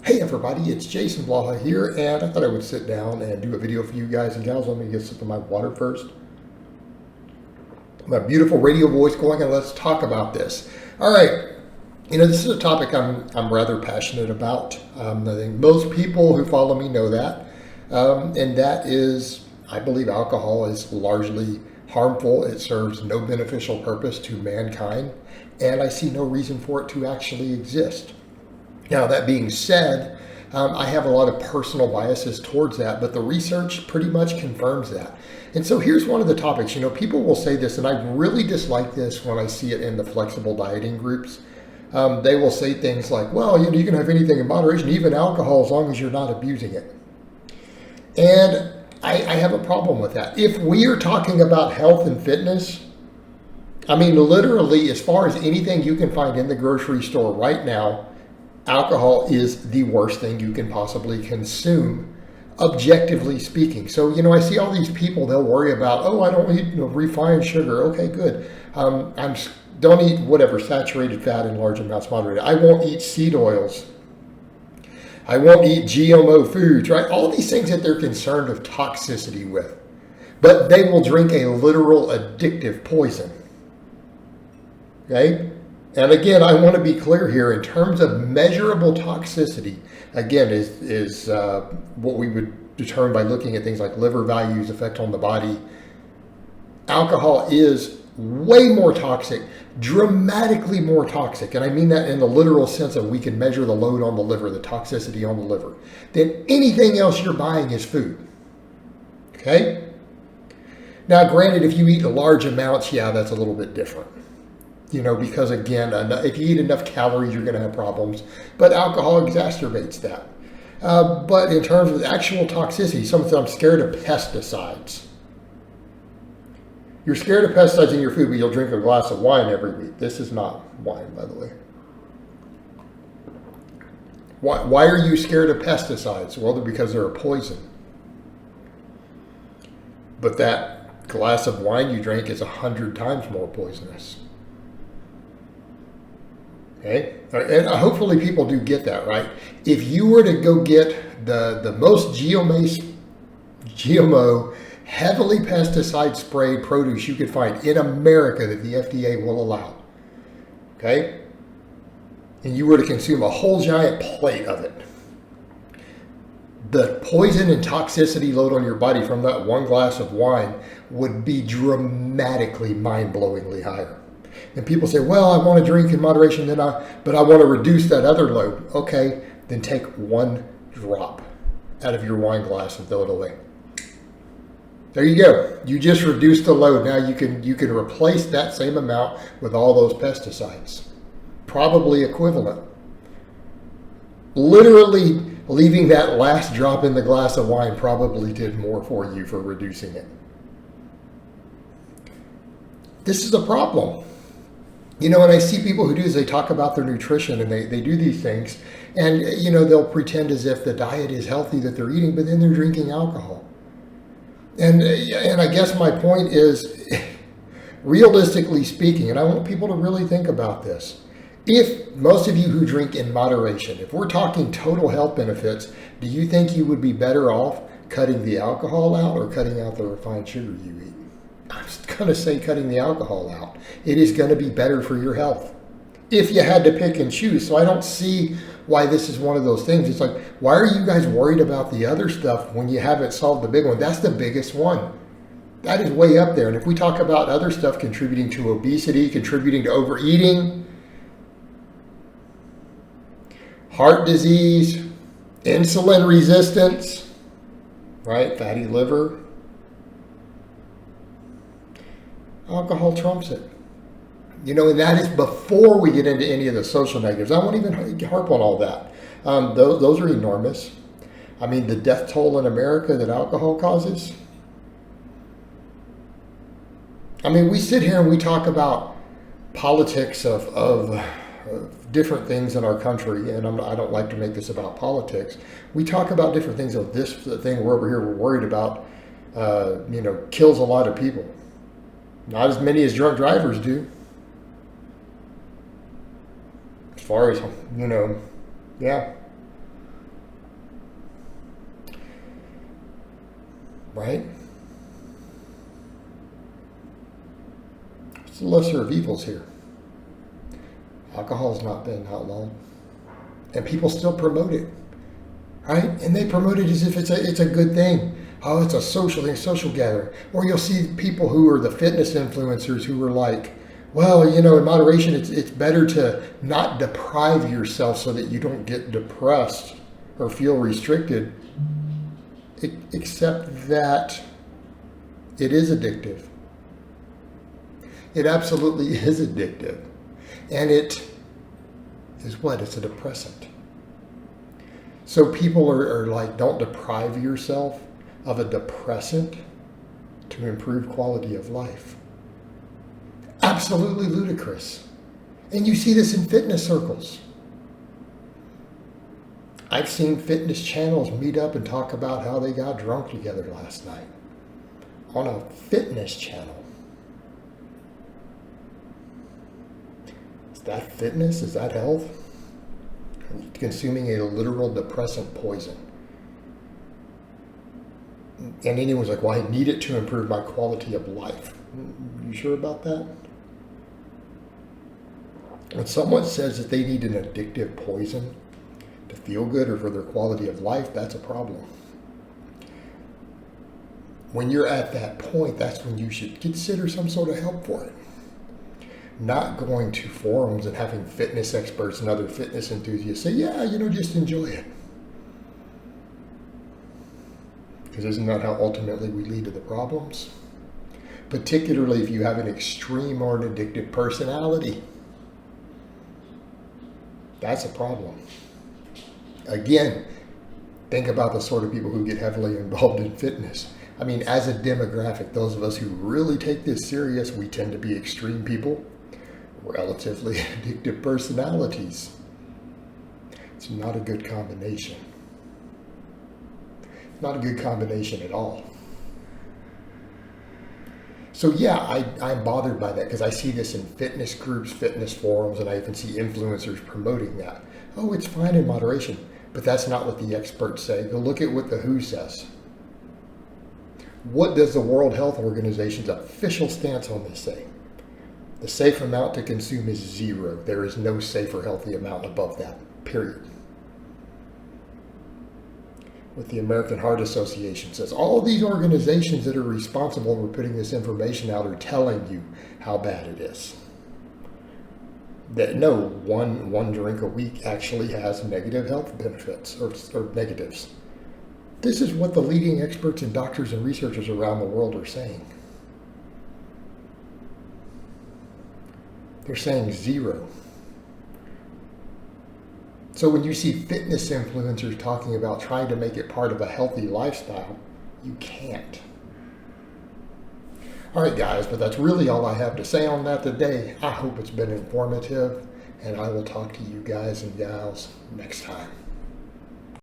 Hey everybody, it's Jason Blaha here, and I thought I would sit down and do a video for you guys and gals. Let me get some of my water first. My beautiful radio voice going, and let's talk about this. All right, this is a topic I'm rather passionate about. I think most people who follow me know that, and that is, I believe alcohol is largely harmful. It serves no beneficial purpose to mankind, and I see no reason for it to actually exist. Now, that being said, I have a lot of personal biases towards that, but the research pretty much confirms that. And so here's one of the topics. People will say this, and I really dislike this when I see it in the flexible dieting groups. They will say things like, well, you can have anything in moderation, even alcohol, as long as you're not abusing it. And I have a problem with that. If we are talking about health and fitness, literally, as far as anything you can find in the grocery store right now, alcohol is the worst thing you can possibly consume, objectively speaking. So, I see all these people, they'll worry about, I don't eat refined sugar. Okay, good. Don't eat whatever, saturated fat in large amounts, moderated. I won't eat seed oils. I won't eat GMO foods, right? All these things that they're concerned of toxicity with. But they will drink a literal addictive poison. Okay? And again, I want to be clear here, in terms of measurable toxicity, again, is what we would determine by looking at things like liver values, effect on the body. Alcohol is way more toxic, dramatically more toxic, and I mean that in the literal sense of we can measure the load on the liver, the toxicity on the liver, than anything else you're buying as food. Okay? Now, granted, if you eat large amounts, yeah, that's a little bit different. Because again, if you eat enough calories, you're going to have problems. But alcohol exacerbates that. But in terms of actual toxicity, someone said, I'm scared of pesticides. You're scared of pesticides in your food, but you'll drink a glass of wine every week. This is not wine, by the way. Why are you scared of pesticides? Well, because they're a poison. But that glass of wine you drink is 100 times more poisonous. Okay, and hopefully people do get that, right? If you were to go get the most GMO, heavily pesticide sprayed produce you could find in America that the FDA will allow, okay, and you were to consume a whole giant plate of it, the poison and toxicity load on your body from that one glass of wine would be dramatically, mind-blowingly higher. And people say, well, I want to drink in moderation, but I want to reduce that other load. Okay, then take one drop out of your wine glass and throw it away. There you go. You just reduced the load. Now you can replace that same amount with all those pesticides. Probably equivalent. Literally leaving that last drop in the glass of wine probably did more for you for reducing it. This is a problem. And I see people who do is they talk about their nutrition and they do these things, and they'll pretend as if the diet is healthy that they're eating, but then they're drinking alcohol. And I guess my point is, realistically speaking, and I want people to really think about this, if most of you who drink in moderation, if we're talking total health benefits, do you think you would be better off cutting the alcohol out or cutting out the refined sugar you eat? I'm going to say cutting the alcohol out. It is going to be better for your health if you had to pick and choose. So I don't see why this is one of those things. It's like, why are you guys worried about the other stuff when you haven't solved the big one? That's the biggest one. That is way up there. And if we talk about other stuff contributing to obesity, contributing to overeating, heart disease, insulin resistance, right? Fatty liver. Alcohol trumps it. And that is before we get into any of the social negatives. I won't even harp on all that. Those are enormous. The death toll in America that alcohol causes. We sit here and we talk about politics of different things in our country, and I don't like to make this about politics. We talk about different things of this thing we're over here we're worried about, kills a lot of people. Not as many as drunk drivers do. As far as, yeah. right? It's the lesser of evils here. Alcohol's not been outlawed, and people still promote it, right? And they promote it as if it's a good thing. Oh, it's a social thing, social gathering. Or you'll see people who are the fitness influencers who are like, well, in moderation, it's better to not deprive yourself so that you don't get depressed or feel restricted, except that it is addictive. It absolutely is addictive. And it is what? It's a depressant. So people are like, don't deprive yourself of a depressant to improve quality of life. Absolutely ludicrous. And you see this in fitness circles. I've seen fitness channels meet up and talk about how they got drunk together last night on a fitness channel. Is that fitness? Is that health? Consuming a literal depressant poison. And anyone's like, well, I need it to improve my quality of life. You sure about that? When someone says that they need an addictive poison to feel good or for their quality of life, that's a problem. When you're at that point, that's when you should consider some sort of help for it. Not going to forums and having fitness experts and other fitness enthusiasts say, yeah, just enjoy it. Because isn't that how ultimately we lead to the problems? Particularly if you have an extreme or an addictive personality. That's a problem. Again, think about the sort of people who get heavily involved in fitness. I mean, as a demographic, those of us who really take this serious, we tend to be extreme people, relatively addictive personalities. It's not a good combination. Not a good combination at all. So yeah, I'm bothered by that because I see this in fitness groups, fitness forums, and I even see influencers promoting that. Oh, it's fine in moderation, but that's not what the experts say. Go look at what the WHO says. What does the World Health Organization's official stance on this say? The safe amount to consume is 0. There is no safe or healthy amount above that, period. What the American Heart Association says. All of these organizations that are responsible for putting this information out are telling you how bad it is. That no, one drink a week actually has negative health benefits or negatives. This is what the leading experts and doctors and researchers around the world are saying. They're saying 0. So when you see fitness influencers talking about trying to make it part of a healthy lifestyle, you can't. All right, guys, but that's really all I have to say on that today. I hope it's been informative, and I will talk to you guys and gals next time.